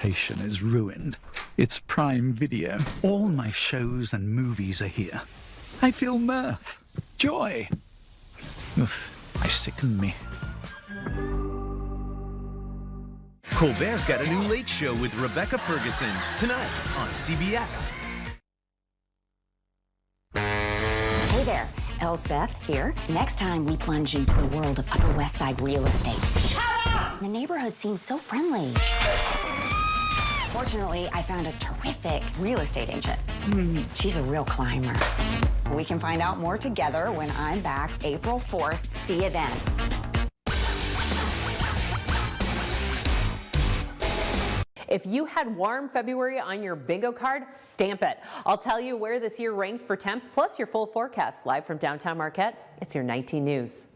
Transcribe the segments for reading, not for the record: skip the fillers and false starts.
reputation is ruined. It's Prime Video. All my shows and movies are here. I feel mirth, joy. Oof, I sicken me. Colbert's got a new Late Show with Rebecca Ferguson tonight on CBS. Hey there, Elsbeth here. Next time we plunge into the world of Upper West Side real estate. Shut up! The neighborhood seems so friendly. Fortunately, I found a terrific real estate agent. She's a real climber. We can find out more together when I'm back April 4th. See you then. If you had warm February on your bingo card, stamp it. I'll tell you where this year ranks for temps, plus your full forecast. Live from downtown Marquette, it's your 19 News.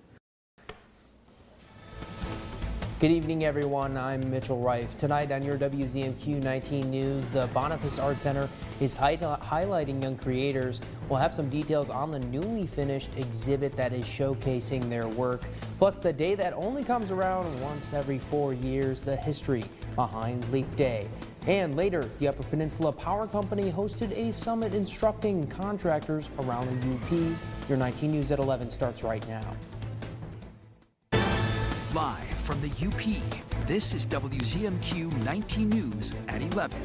Good evening, everyone. I'm Mitchell Reif. Tonight on your WZMQ 19 News, the Boniface Art Center is highlighting young creators. We'll have some details on the newly finished exhibit that is showcasing their work, plus the day that only comes around once every 4 years, the history behind Leap Day. And later, the Upper Peninsula Power Company hosted a summit instructing contractors around the UP. Your 19 News at 11 starts right now. Live from the UP, this is WZMQ 19 News at 11.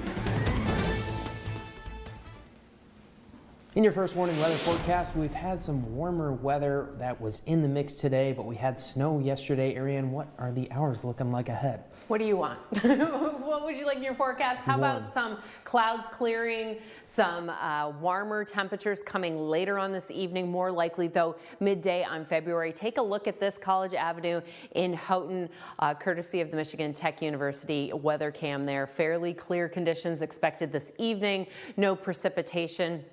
In your first warning weather forecast, we've had some warmer weather that was in the mix today, but we had snow yesterday. Ariane, what are the hours looking like ahead? What do you want? What would you like in your forecast? How about some clouds clearing, some warmer temperatures coming later on this evening, more likely though midday on February. Take a look at this College Avenue in Houghton, courtesy of the Michigan Tech University weather cam there. Fairly clear conditions expected this evening, no precipitation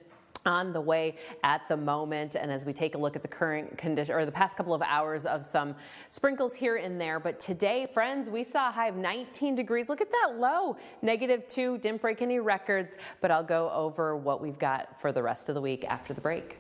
on the way at the moment. And as we take a look at the current condition, or the past couple of hours of some sprinkles here and there. But today, friends, we saw a high of 19 degrees. Look at that low, -2, didn't break any records, but I'll go over what we've got for the rest of the week after the break.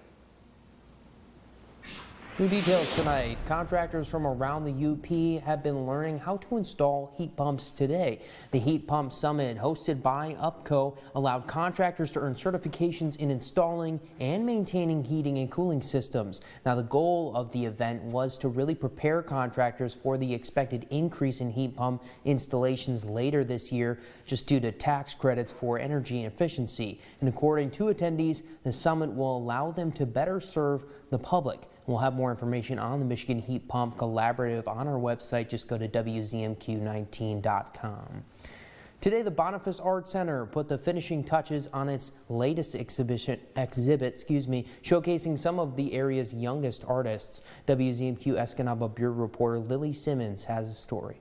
New details tonight. Contractors from around the UP have been learning how to install heat pumps today. The Heat Pump Summit, hosted by UPCO, allowed contractors to earn certifications in installing and maintaining heating and cooling systems. Now, the goal of the event was to really prepare contractors for the expected increase in heat pump installations later this year, just due to tax credits for energy efficiency. And according to attendees, the summit will allow them to better serve the public. We'll have more information on the Michigan Heat Pump Collaborative on our website. Just go to WZMQ19.com. Today, the Boniface Art Center put the finishing touches on its latest exhibit, showcasing some of the area's youngest artists. WZMQ Escanaba Bureau reporter Lily Simmons has a story.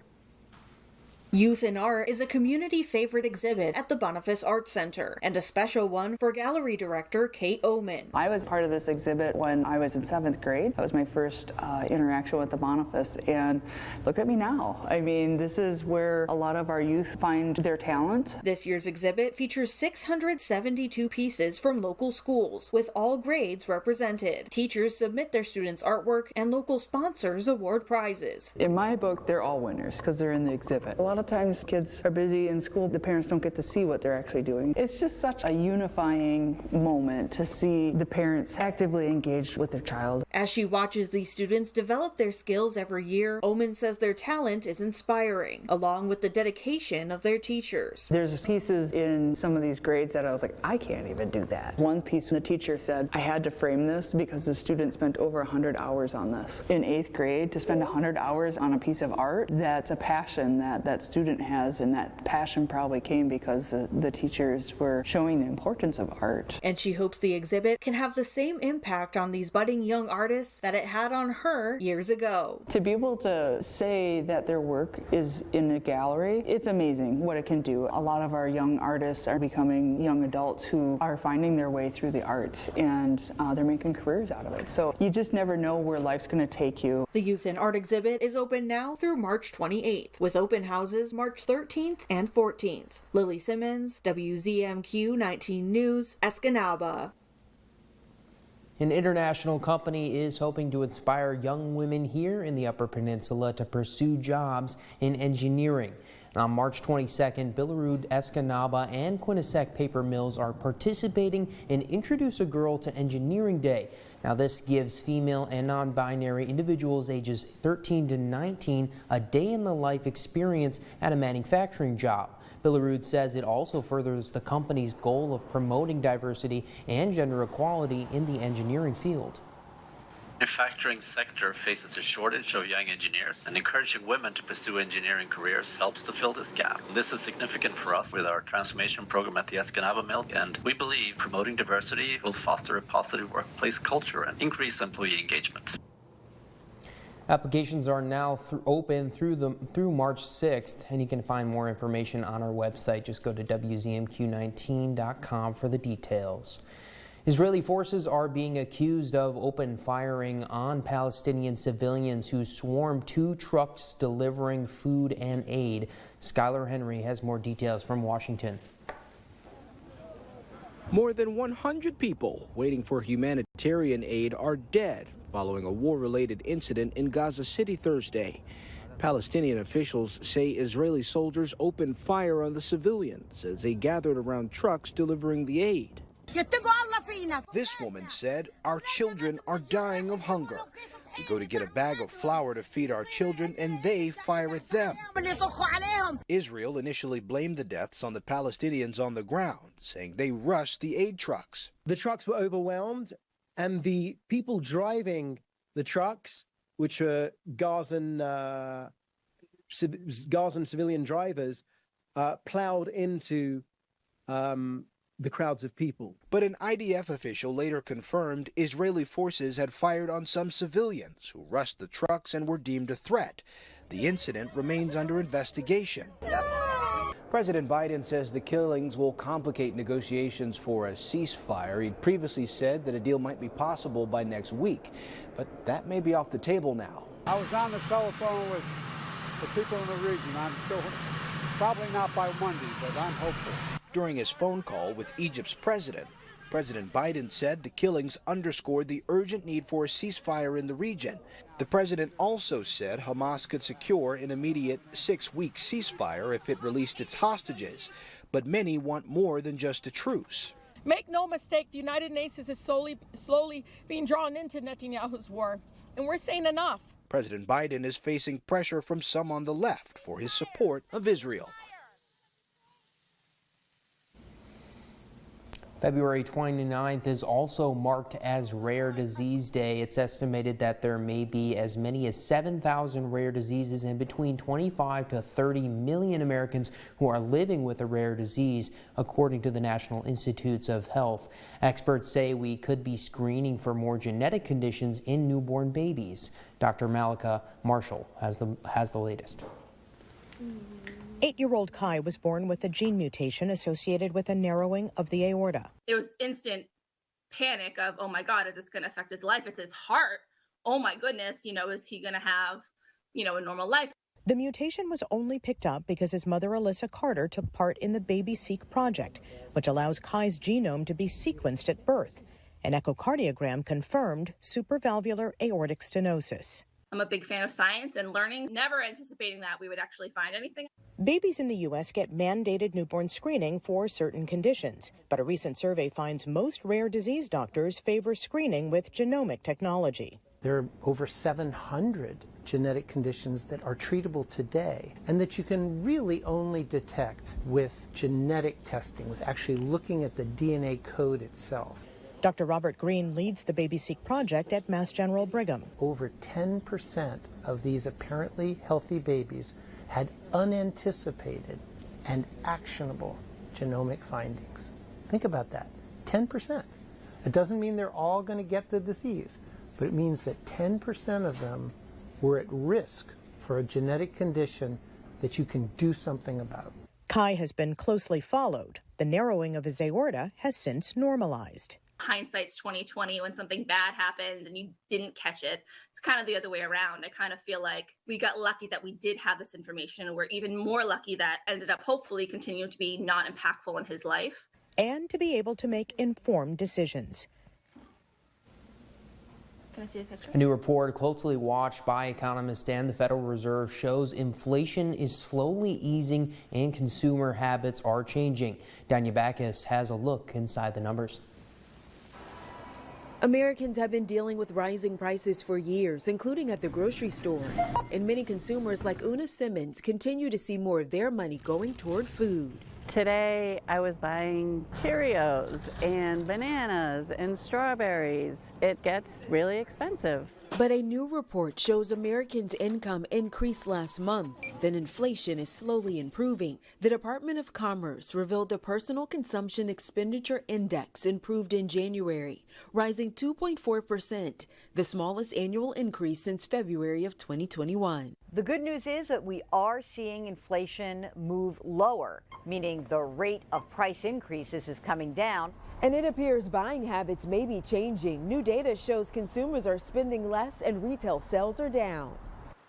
Youth in Art is a community favorite exhibit at the Boniface Art Center, and a special one for gallery director Kate Oman. I was part of this exhibit when I was in 7th grade. That was my first interaction with the Boniface, and look at me now. I mean, this is where a lot of our youth find their talent. This year's exhibit features 672 pieces from local schools, with all grades represented. Teachers submit their students' artwork, and local sponsors award prizes. In my book, they're all winners because they're in the exhibit. A lot of times kids are busy in school, the parents don't get to see what they're actually doing. It's just such a unifying moment to see the parents actively engaged with their child. As she watches these students develop their skills every year, Oman says their talent is inspiring, along with the dedication of their teachers. There's pieces in some of these grades that I was like, I can't even do that. One piece, the teacher said, I had to frame this because the student spent over 100 hours on this. In 8th grade, to spend 100 hours on a piece of art, that's a passion that student has, and that passion probably came because the teachers were showing the importance of art. And she hopes the exhibit can have the same impact on these budding young artists that it had on her years ago. To be able to say that their work is in a gallery, it's amazing what it can do. A lot of our young artists are becoming young adults who are finding their way through the arts, and they're making careers out of it. So you just never know where life's going to take you. The Youth in Art exhibit is open now through March 28th, with open houses March 13th and 14th. Lily Simmons, WZMQ 19 News, Escanaba. An international company is hoping to inspire young women here in the Upper Peninsula to pursue jobs in engineering. On March 22nd, Billerud, Escanaba, and Quinnipiac paper mills are participating in Introduce a Girl to Engineering Day. Now, this gives female and non-binary individuals ages 13 to 19 a day-in-the-life experience at a manufacturing job. Billerud says it also furthers the company's goal of promoting diversity and gender equality in the engineering field. The manufacturing sector faces a shortage of young engineers, and encouraging women to pursue engineering careers helps to fill this gap. This is significant for us with our transformation program at the Escanaba Mill, and we believe promoting diversity will foster a positive workplace culture and increase employee engagement. Applications are now open through March 6th, and you can find more information on our website. Just go to WZMQ19.com for the details. Israeli forces are being accused of open firing on Palestinian civilians who swarmed two trucks delivering food and aid. Skylar Henry has more details from Washington. More than 100 people waiting for humanitarian aid are dead following a war-related incident in Gaza City Thursday. Palestinian officials say Israeli soldiers opened fire on the civilians as they gathered around trucks delivering the aid. This woman said, "Our children are dying of hunger. We go to get a bag of flour to feed our children, and they fire at them." Israel initially blamed the deaths on the Palestinians on the ground, saying they rushed the aid trucks. The trucks were overwhelmed, and the people driving the trucks, which were Gazan civilian drivers, plowed into the crowds of people. But an IDF official later confirmed Israeli forces had fired on some civilians who rushed the trucks and were deemed a threat. The incident remains under investigation. President Biden says the killings will complicate negotiations for a ceasefire. He'd previously said that a deal might be possible by next week, but that may be off the table now. I was on the telephone with the people in the region. I'm still probably not by Monday, but I'm hopeful. During his phone call with Egypt's president, President Biden said the killings underscored the urgent need for a ceasefire in the region. The president also said Hamas could secure an immediate 6-week ceasefire if it released its hostages. But many want more than just a truce. Make no mistake, the United Nations is slowly being drawn into Netanyahu's war, and we're saying enough. President Biden is facing pressure from some on the left for his support of Israel. February 29th is also marked as Rare Disease Day. It's estimated that there may be as many as 7,000 rare diseases and between 25 to 30 million Americans who are living with a rare disease, according to the National Institutes of Health. Experts say we could be screening for more genetic conditions in newborn babies. Dr. Malika Marshall has the latest. 8-year-old Kai was born with a gene mutation associated with a narrowing of the aorta. It was instant panic of, oh my God, is this going to affect his life? It's his heart. Oh my goodness, is he going to have, a normal life? The mutation was only picked up because his mother, Alyssa Carter, took part in the Baby-Seq project, which allows Kai's genome to be sequenced at birth. An echocardiogram confirmed supravalvular aortic stenosis. I'm a big fan of science and learning, never anticipating that we would actually find anything. Babies in the U.S. get mandated newborn screening for certain conditions, but a recent survey finds most rare disease doctors favor screening with genomic technology. There are over 700 genetic conditions that are treatable today and that you can really only detect with genetic testing, with actually looking at the DNA code itself. Dr. Robert Green leads the Baby-Seq project at Mass General Brigham. Over 10% of these apparently healthy babies had unanticipated and actionable genomic findings. Think about that, 10%. It doesn't mean they're all going to get the disease, but it means that 10% of them were at risk for a genetic condition that you can do something about. Kai has been closely followed. The narrowing of his aorta has since normalized. Hindsight's 2020. When something bad happened and you didn't catch it, it's kind of the other way around. I kind of feel like we got lucky that we did have this information, and we're even more lucky that ended up hopefully continuing to be not impactful in his life. And to be able to make informed decisions. Can I see a picture? A new report closely watched by economists and the Federal Reserve shows inflation is slowly easing and consumer habits are changing. Danya Backus has a look inside the numbers. Americans have been dealing with rising prices for years, including at the grocery store. And many consumers like Una Simmons continue to see more of their money going toward food. Today I was buying Cheerios and bananas and strawberries. It gets really expensive. But a new report shows Americans' income increased last month. Then inflation is slowly improving. The Department of Commerce revealed the Personal Consumption Expenditure Index improved in January, rising 2.4%, the smallest annual increase since February of 2021. The good news is that we are seeing inflation move lower, meaning the rate of price increases is coming down. And it appears buying habits may be changing. New data shows consumers are spending less and retail sales are down.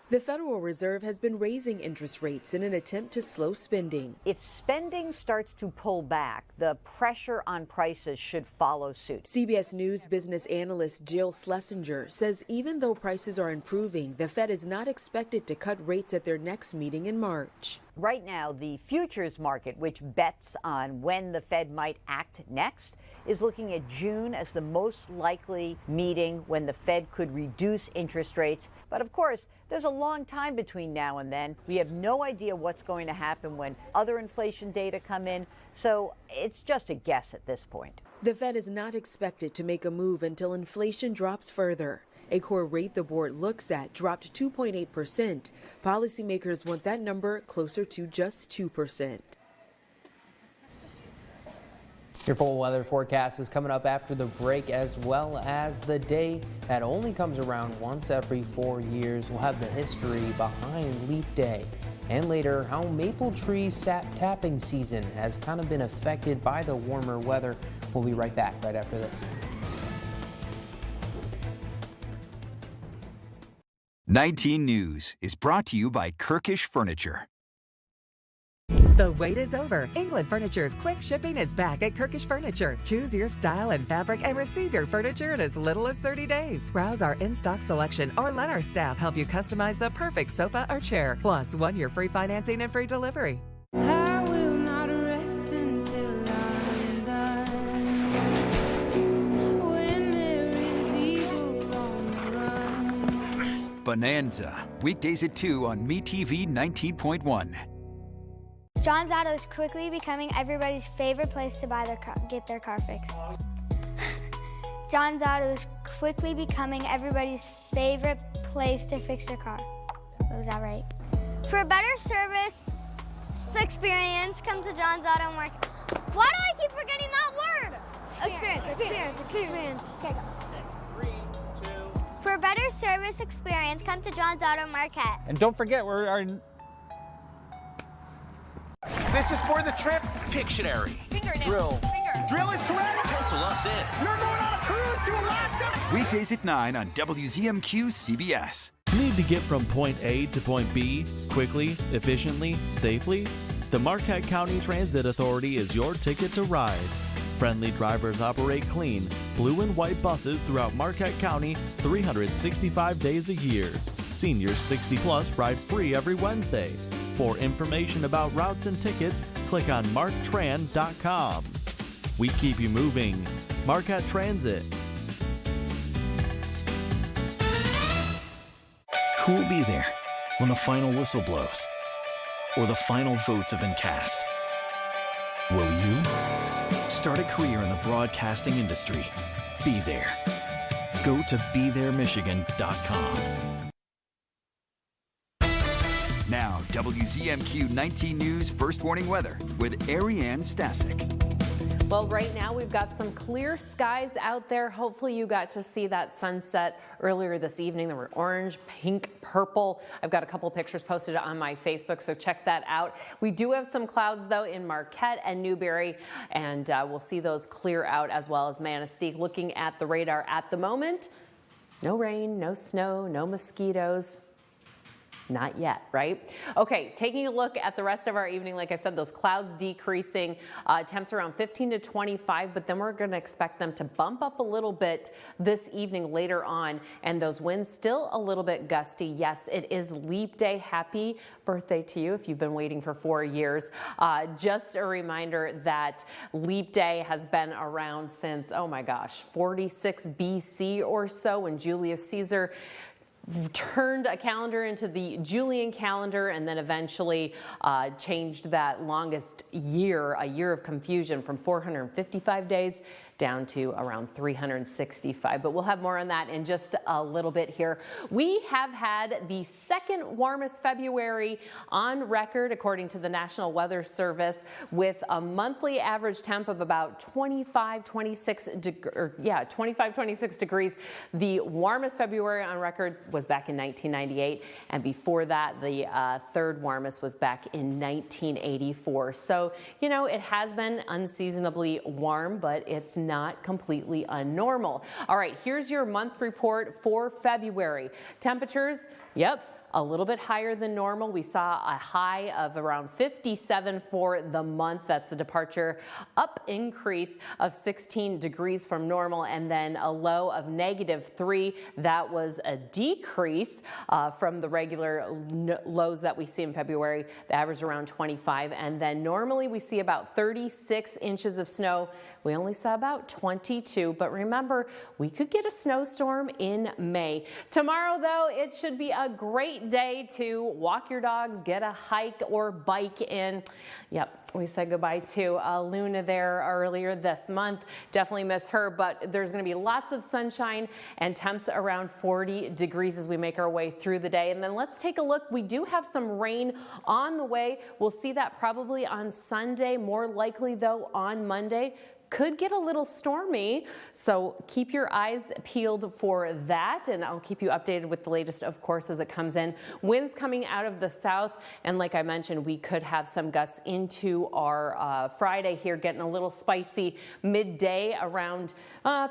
The Federal Reserve has been raising interest rates in an attempt to slow spending. If spending starts to pull back, the pressure on prices should follow suit. CBS News business analyst Jill Schlesinger says even though prices are improving, the Fed is not expected to cut rates at their next meeting in March. Right now, the futures market, which bets on when the Fed might act next, is looking at June as the most likely meeting when the Fed could reduce interest rates. But of course, there's a long time between now and then. We have no idea what's going to happen when other inflation data come in, so it's just a guess at this point. The Fed is not expected to make a move until inflation drops further. A core rate the board looks at dropped 2.8%. Policymakers want that number closer to just 2%. Your full weather forecast is coming up after the break, as well as the day that only comes around once every 4 years. We'll have the history behind Leap Day. And later, how maple tree sap tapping season has kind of been affected by the warmer weather. We'll be right back right after this. 19 News is brought to you by Kirkish Furniture. The wait is over. England Furniture's quick shipping is back at Kirkish Furniture. Choose your style and fabric and receive your furniture in as little as 30 days. Browse our in-stock selection or let our staff help you customize the perfect sofa or chair. Plus, 1 year free financing and free delivery. I will not rest until I'm done. When there is evil on the run. Bonanza, weekdays at 2 on MeTV 19.1. John's Auto is quickly becoming everybody's favorite place to get their car fixed. John's Auto is quickly becoming everybody's favorite place to fix their car. Was that right? For a better service experience, come to John's Auto Market. Why do I keep forgetting that word? Experience. Okay, go. 3, 2. For a better service experience, come to John's Auto Market. And don't forget, This is for the trip. Pictionary. Fingernail. Drill. Drill is correct. Pencil us in. You're going on a cruise to Alaska. Weekdays at 9 on WZMQ CBS. Need to get from point A to point B quickly, efficiently, safely? The Marquette County Transit Authority is your ticket to ride. Friendly drivers operate clean, blue and white buses throughout Marquette County 365 days a year. Seniors 60 plus ride free every Wednesday. For information about routes and tickets, click on marktran.com. We keep you moving. Marquette Transit. Who will be there when the final whistle blows or the final votes have been cast? Will you? Start a career in the broadcasting industry. Be there. Go to BeThereMichigan.com. Now, WZMQ 19 News First Warning Weather with Ariane Stasek. Well, right now we've got some clear skies out there. Hopefully you got to see that sunset earlier this evening. There were orange, pink, purple. I've got a couple pictures posted on my Facebook, so check that out. We do have some clouds, though, in Marquette and Newberry, and we'll see those clear out as well as Manistee. Looking at the radar at the moment, no rain, no snow, no mosquitoes. Not yet, right? Okay, taking a look at the rest of our evening, like I said, those clouds decreasing, temps around 15 to 25, but then we're going to expect them to bump up a little bit this evening later on, and those winds still a little bit gusty. Yes, it is Leap Day. Happy birthday to you if you've been waiting for 4 years. Just a reminder that Leap Day has been around since, oh my gosh, 46 BC or so, when Julius Caesar turned a calendar into the Julian calendar and then eventually changed that longest year, a year of confusion, from 455 days down to around 365. But we'll have more on that in just a little bit here. We have had the second warmest February on record, according to the National Weather Service, with a monthly average temp of about 26 degrees. The warmest February on record was back in 1998, and before that, the third warmest was back in 1984. So, you know, it has been unseasonably warm, but it's not completely unnormal. All right, here's your month report for February. Temperatures, yep, a little bit higher than normal. We saw a high of around 57 for the month. That's a departure up increase of 16 degrees from normal, and then a low of -3. That was a decrease from the regular lows that we see in February. The average around 25, and then normally we see about 36 inches of snow. We only saw about 22, but remember, we could get a snowstorm in May. Tomorrow, though, it should be a great day to walk your dogs, get a hike or bike in. Yep, we said goodbye to Luna there earlier this month. Definitely miss her, but there's going to be lots of sunshine and temps around 40 degrees as we make our way through the day. And then let's take a look. We do have some rain on the way. We'll see that probably on Sunday, more likely, though, on Monday. Could get a little stormy, so keep your eyes peeled for that, and I'll keep you updated with the latest, of course, as it comes in. Winds coming out of the south, and like I mentioned, we could have some gusts into our Friday here, getting a little spicy midday around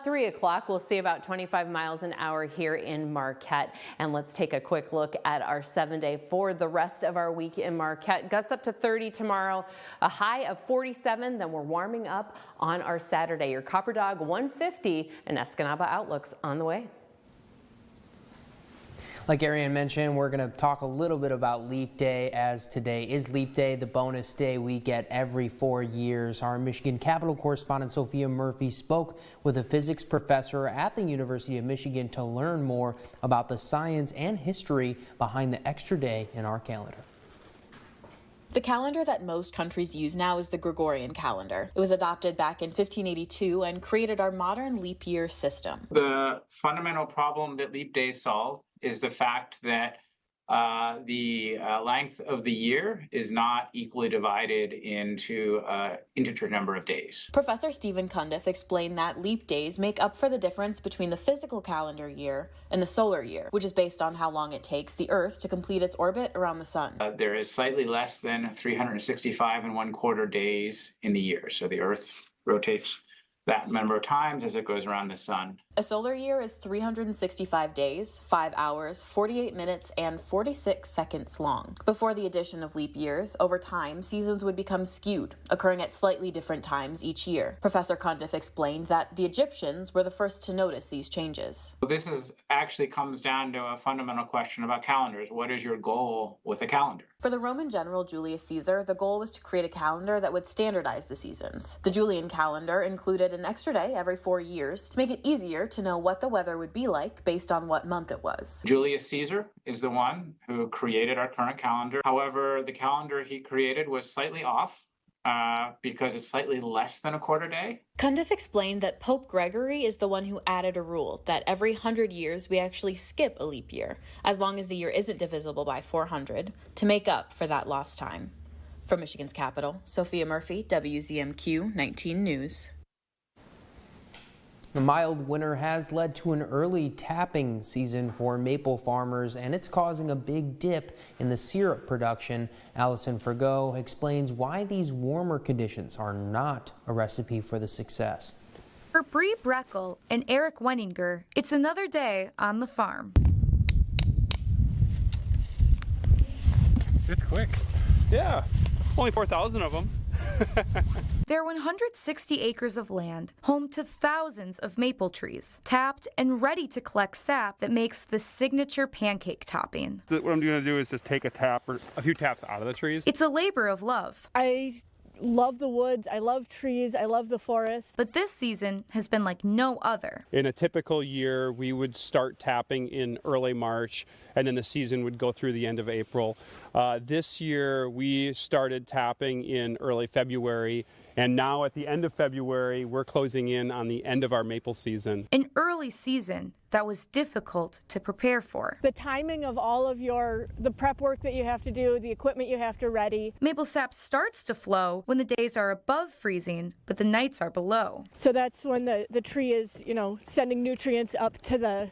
3 o'clock. We'll see about 25 miles an hour here in Marquette. And let's take a quick look at our 7-day for the rest of our week in Marquette. Gusts up to 30 tomorrow, a high of 47, then we're warming up on our Saturday. Your Copper Dog 150 and Escanaba outlooks on the way. Like Ariane mentioned, we're going to talk a little bit about Leap Day, as today is Leap Day, the bonus day we get every 4 years. Our Michigan Capitol correspondent Sophia Murphy spoke with a physics professor at the University of Michigan to learn more about the science and history behind the extra day in our calendar. The calendar that most countries use now is the Gregorian calendar. It was adopted back in 1582 and created our modern leap year system. The fundamental problem that leap days solve is the fact that the length of the year is not equally divided into an integer number of days. Professor Stephen Cundiff explained that leap days make up for the difference between the physical calendar year and the solar year, which is based on how long it takes the Earth to complete its orbit around the sun. There is slightly less than 365 1/4 days in the year, so the Earth rotates that number of times as it goes around the sun. A solar year is 365 days, 5 hours, 48 minutes, and 46 seconds long. Before the addition of leap years, over time, seasons would become skewed, occurring at slightly different times each year. Professor Cundiff explained that the Egyptians were the first to notice these changes. This actually comes down to a fundamental question about calendars. What is your goal with a calendar? For the Roman general Julius Caesar, the goal was to create a calendar that would standardize the seasons. The Julian calendar included an extra day every 4 years to make it easier to know what the weather would be like based on what month it was. Julius Caesar is the one who created our current calendar. However, the calendar he created was slightly off because it's slightly less than a quarter day. Cundiff explained that Pope Gregory is the one who added a rule that every 100 years we actually skip a leap year, as long as the year isn't divisible by 400, to make up for that lost time. From Michigan's capital, Sophia Murphy, WZMQ 19 News. The mild winter has led to an early tapping season for maple farmers, and it's causing a big dip in the syrup production. Allison Forgo explains why these warmer conditions are not a recipe for the success. For Bree Breckel and Eric Wenninger, it's another day on the farm. It's quick. Yeah, only 4,000 of them. Their 160 acres of land, home to thousands of maple trees, tapped and ready to collect sap that makes the signature pancake topping. What I'm going to do is just take a tap or a few taps out of the trees. It's a labor of love. I love the woods, I love trees, I love the forest. But this season has been like no other. In a typical year, we would start tapping in early March, and then the season would go through the end of April. This year, we started tapping in early February, and now at the end of February, we're closing in on the end of our maple season. An early season that was difficult to prepare for. The timing of all of the prep work that you have to do, the equipment you have to ready. Maple sap starts to flow when the days are above freezing, but the nights are below. So that's when the tree is, sending nutrients up to the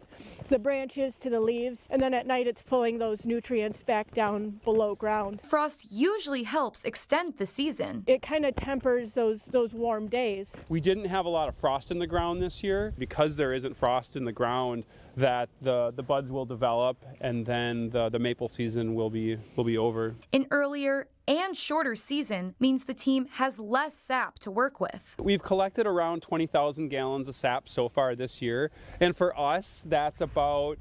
branches, to the leaves, and then at night it's pulling those nutrients back down below ground. Frost usually helps extend the season. It kind of tempers those warm days. We didn't have a lot of frost in the ground this year. Because there isn't frost in the ground, that the buds will develop, and then the maple season will be over. An earlier and shorter season means the team has less sap to work with. We've collected around 20,000 gallons of sap so far this year, and for us, that's about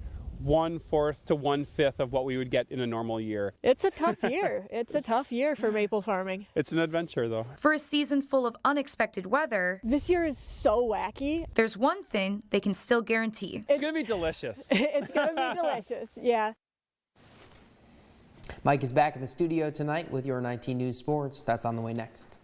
1/4 to 1/5 of what we would get in a normal year. It's a tough year. It's a tough year for maple farming. It's an adventure, though. For a season full of unexpected weather, this year is so wacky. There's one thing they can still guarantee. It's going to be delicious. It's going to be delicious, yeah. Mike is back in the studio tonight with your 19 News Sports. That's on the way next.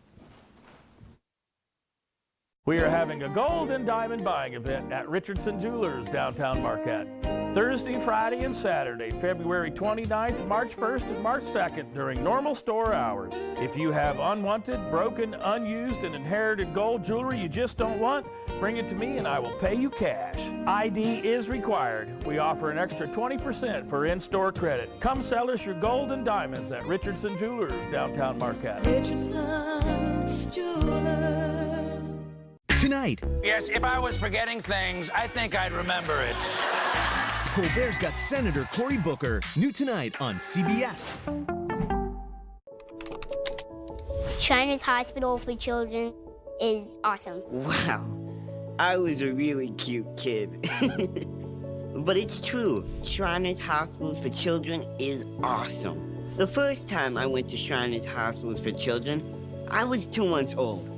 We are having a gold and diamond buying event at Richardson Jewelers, downtown Marquette. Thursday, Friday, and Saturday, February 29th, March 1st, and March 2nd during normal store hours. If you have unwanted, broken, unused, and inherited gold jewelry you just don't want, bring it to me and I will pay you cash. ID is required. We offer an extra 20% for in-store credit. Come sell us your gold and diamonds at Richardson Jewelers, downtown Marquette. Richardson Jewelers. Tonight, yes, if I was forgetting things, I think I'd remember it. Colbert's got Senator Cory Booker, new tonight on CBS. Shriners Hospitals for Children is awesome. Wow, I was a really cute kid. But it's true, Shriners Hospitals for Children is awesome. The first time I went to Shriners Hospitals for Children, I was 2 months old.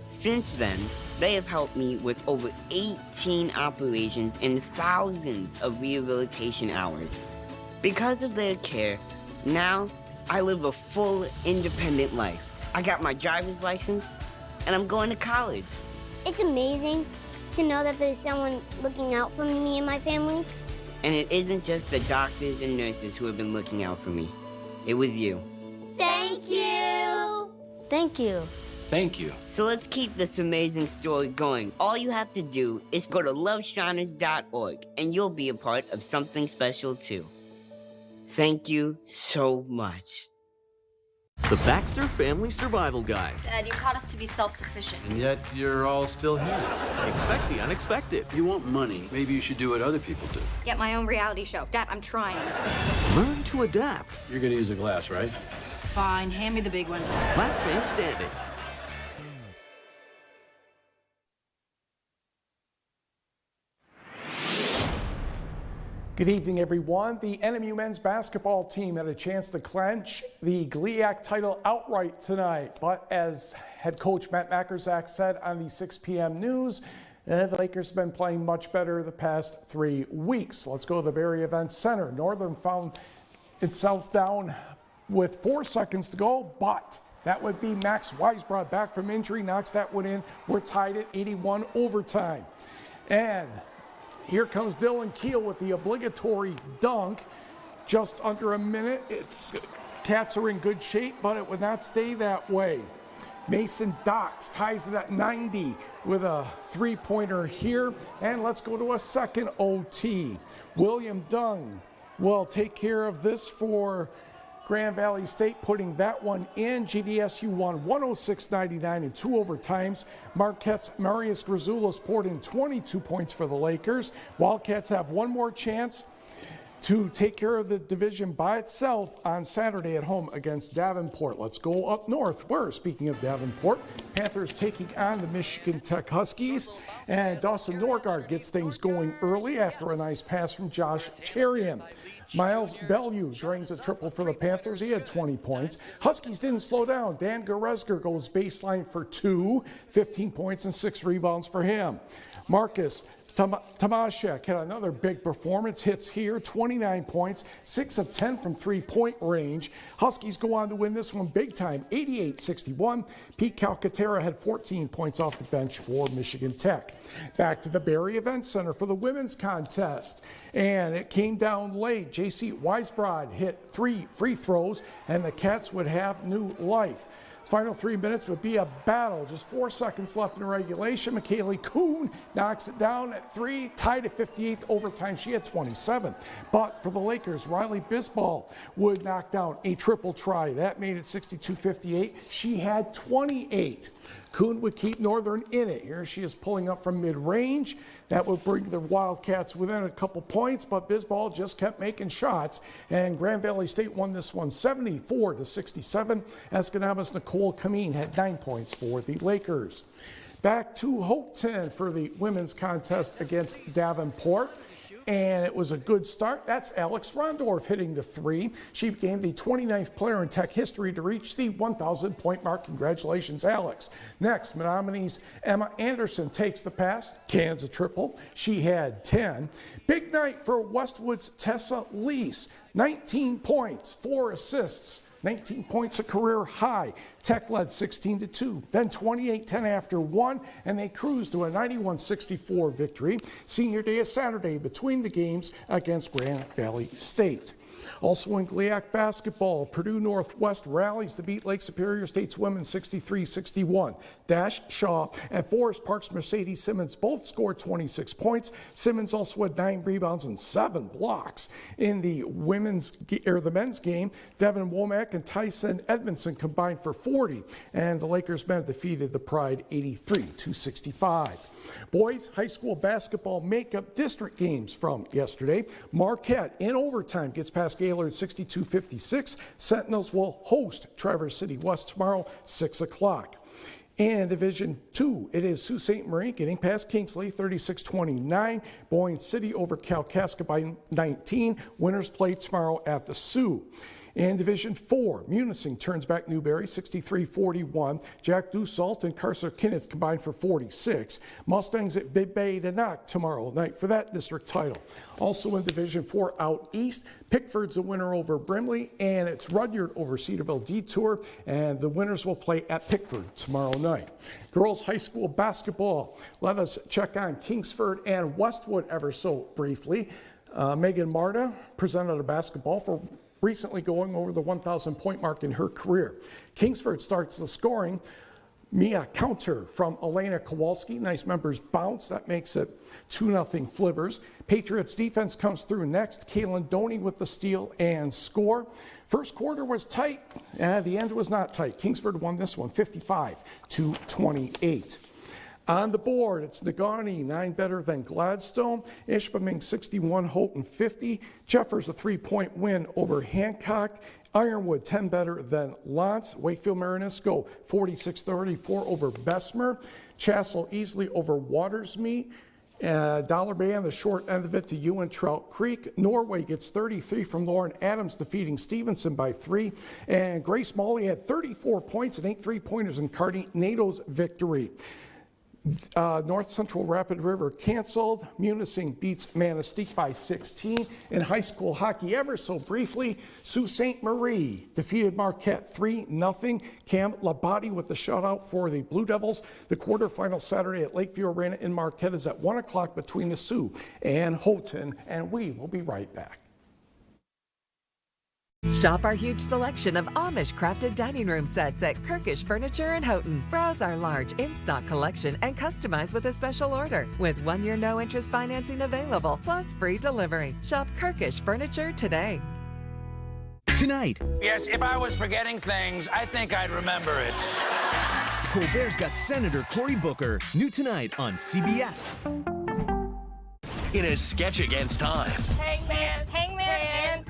Since then, they have helped me with over 18 operations and thousands of rehabilitation hours. Because of their care, now I live a full, independent life. I got my driver's license, and I'm going to college. It's amazing to know that there's someone looking out for me and my family. And it isn't just the doctors and nurses who have been looking out for me. It was you. Thank you. Thank you. Thank you. So let's keep this amazing story going. All you have to do is go to loveshriners.org and you'll be a part of something special too. Thank you so much. The Baxter Family Survival Guide. Dad, you taught us to be self-sufficient. And yet you're all still here. Expect the unexpected. You want money. Maybe you should do what other people do. Get my own reality show. Dad, I'm trying. Learn to adapt. You're gonna use a glass, right? Fine, hand me the big one. Last man standing. Good evening, everyone. The NMU men's basketball team had a chance to clinch the GLIAC title outright tonight. But as head coach Matt Mackerzak said on the 6 p.m. news, the Lakers have been playing much better the past 3 weeks. Let's go to the Barrie Events Center. Northern found itself down with 4 seconds to go, but that would be Max Weisbrod back from injury, knocks that one in. We're tied at 81 overtime. And here comes Dylan Keel with the obligatory dunk. Just under a minute. Cats are in good shape, but it would not stay that way. Mason Docks ties it at 90 with a three-pointer here. And let's go to a second OT. William Dung will take care of this for Grand Valley State, putting that one in. GVSU won 106-99 in 2 overtimes. Marquette's Marius Grazoulas poured in 22 points for the Lakers. Wildcats have one more chance to take care of the division by itself on Saturday at home against Davenport. Let's go up north, where, speaking of Davenport, Panthers taking on the Michigan Tech Huskies, and Dawson Norgard gets things going early after a nice pass from Josh Cherian. Miles Bellew drains a triple for the Panthers. He had 20 points. Huskies didn't slow down. Dan Goretzka goes baseline for 2, 15 points and 6 rebounds for him. Marcus Tomaszek had another big performance. Hits here, 29 points, 6 of 10 from three-point range. Huskies go on to win this one big time, 88-61. Pete Calcaterra had 14 points off the bench for Michigan Tech. Back to the Barrie Event Center for the women's contest. And it came down late. J.C. Weisbrod hit 3 free throws, and the Cats would have new life. Final 3 minutes would be a battle. Just 4 seconds left in regulation. McKaylee Kuhn knocks it down at 3, tied at 58 overtime. She had 27. But for the Lakers, Riley Bisbal would knock down a triple try. That made it 62-58. She had 28. Kuhn would keep Northern in it. Here she is pulling up from mid-range. That would bring the Wildcats within a couple points, but Bisbal just kept making shots, and Grand Valley State won this one 74-67. Escanabas Nicole Kameen had 9 points for the Lakers. Back to Hopeton for the women's contest against Davenport. And it was a good start. That's Alex Rondorf hitting the 3. She became the 29th player in Tech history to reach the 1,000-point mark. Congratulations, Alex. Next, Menominee's Emma Anderson takes the pass, cans a triple. She had 10. Big night for Westwood's Tessa Lease. 19 points, 4 assists. 19 points, a career high. Tech led 16-2, then 28-10 after 1, and they cruised to a 91-64 victory. Senior day is Saturday between the games against Grand Valley State. Also in GLIAC basketball, Purdue Northwest rallies to beat Lake Superior State's women 63-61. Dash Shaw and Forest Park's Mercedes Simmons both scored 26 points. Simmons also had 9 rebounds and 7 blocks. In the men's game, Devin Womack and Tyson Edmondson combined for 40, and the Lakers men defeated the Pride 83-65. Boys high school basketball makeup district games from yesterday. Marquette in overtime gets past Gaylord 62-56. Sentinels will host Traverse City West tomorrow, 6 o'clock. In Division 2, it is Sault Ste. Marie getting past Kingsley 36-29. Boyne City over Kalkaska by 19. Winners play tomorrow at the Sioux. In Division 4, Munising turns back Newberry 63-41. Jack Dussault and Carcer Kinnett combined for 46. Mustangs at Big Bay to knock tomorrow night for that district title. Also in Division 4 out east, Pickford's the winner over Brimley, and it's Rudyard over Cedarville Detour, and the winners will play at Pickford tomorrow night. Girls high school basketball. Let us check on Kingsford and Westwood ever so briefly. Megan Marta presented a basketball for recently going over the 1,000-point mark in her career. Kingsford starts the scoring. Mia counter from Elena Kowalski. Nice members bounce. That makes it 2-0 Flivers. Patriots defense comes through next. Kaylin Doney with the steal and score. First quarter was tight. The end was not tight. Kingsford won this one 55-28. On the board, it's Nagani, 9 better than Gladstone. Ishpeming, 61, Houghton, 50. Jeffers, a 3-point win over Hancock. Ironwood, 10 better than Lantz. Wakefield Marinisco, 46-34 over Bessemer. Chassell easily over Watersmeet. Dollar Bay on the short end of it to Ewan Trout Creek. Norway gets 33 from Lauren Adams, defeating Stevenson by 3. And Grace Molly had 34 points and 8 3-pointers in Cardinado's victory. North Central Rapid River canceled. Munising beats Manistee by 16. In high school hockey, ever so briefly, Sault Ste. Marie defeated Marquette 3-0. Cam Labate with the shutout for the Blue Devils. The quarterfinal Saturday at Lakeview Arena in Marquette is at 1 o'clock between the Sioux and Houghton, and we will be right back. Shop our huge selection of Amish crafted dining room sets at Kirkish Furniture in Houghton. Browse our large in-stock collection and customize with a special order with 1-year no-interest financing available, plus free delivery. Shop Kirkish Furniture today. Tonight, Yes, if I was forgetting things, I think I'd remember it. Colbert's got Senator Cory Booker, new tonight on CBS. In a sketch against time, Hangman, hangman,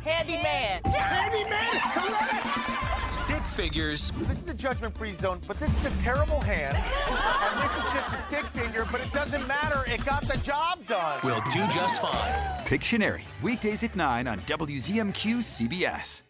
Handyman! Handyman! Stick figures. This is a judgment-free zone, but this is a terrible hand. And this is just a stick figure, but it doesn't matter. It got the job done. Will do just fine. Pictionary, weekdays at 9 on WZMQ CBS.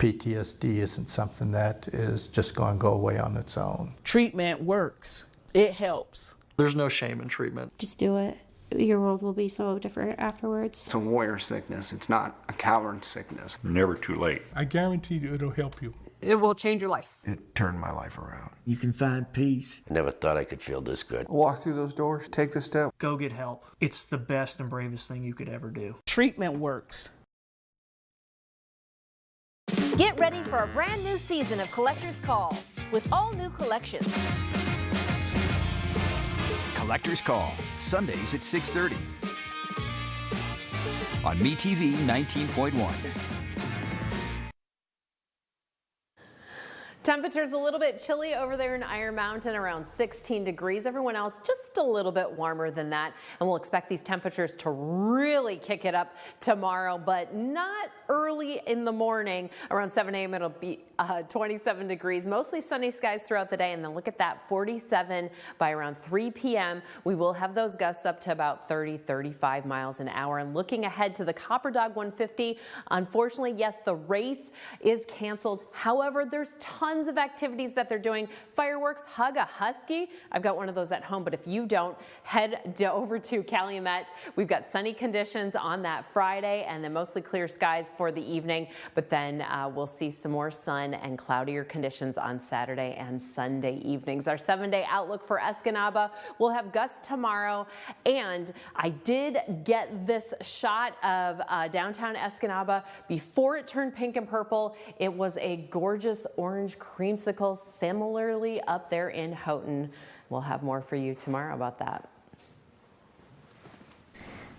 PTSD isn't something that is just going to go away on its own. Treatment works. It helps. There's no shame in treatment. Just do it. Your world will be so different afterwards. It's a warrior sickness. It's not a coward sickness. Never too late. I guarantee you it'll help you. It will change your life. It turned my life around. You can find peace. I never thought I could feel this good. Walk through those doors, take the step. Go get help. It's the best and bravest thing you could ever do. Treatment works. Get ready for a brand new season of Collector's Call with all new collections. Collector's Call, Sundays at 6:30 on MeTV 19.1. Temperatures a little bit chilly over there in Iron Mountain, around 16 degrees. Everyone else just a little bit warmer than that. And we'll expect these temperatures to really kick it up tomorrow, but not early in the morning. Around 7 a.m. it'll be 27 degrees. Mostly sunny skies throughout the day. And then look at that, 47 by around 3 p.m. We will have those gusts up to about 30, 35 miles an hour. And looking ahead to the Copper Dog 150, unfortunately, yes, the race is canceled. However, there's tons of activities that they're doing. Fireworks, hug a husky. I've got one of those at home, but if you don't, head over to Calumet. We've got sunny conditions on that Friday and then mostly clear skies for the evening, but then we'll see some more sun and cloudier conditions on Saturday and Sunday evenings. Our 7-day outlook for Escanaba, we'll have gusts tomorrow, and I did get this shot of downtown Escanaba before it turned pink and purple. It was a gorgeous orange creamsicle, similarly up there in Houghton. We'll have more for you tomorrow about that.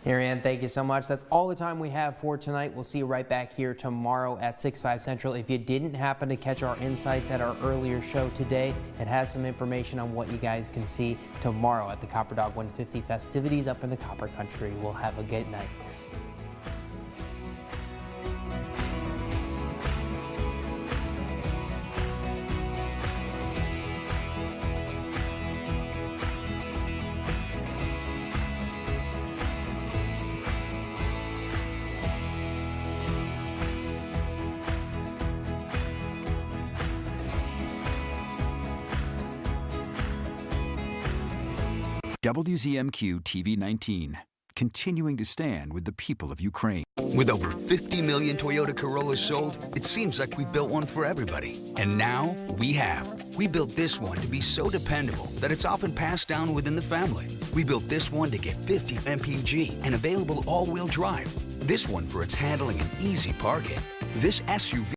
Marianne, thank you so much. That's all the time we have for tonight. We'll see you right back here tomorrow at 6/5 Central. If you didn't happen to catch our insights at our earlier show today, it has some information on what you guys can see tomorrow at the Copper Dog 150 festivities up in the Copper Country. We'll have a good night. WZMQ TV 19, continuing to stand with the people of Ukraine. With over 50 million Toyota Corollas sold, it seems like we built one for everybody. And now we have. We built this one to be so dependable that it's often passed down within the family. We built this one to get 50 mpg and available all-wheel drive. This one for its handling and easy parking. This SUV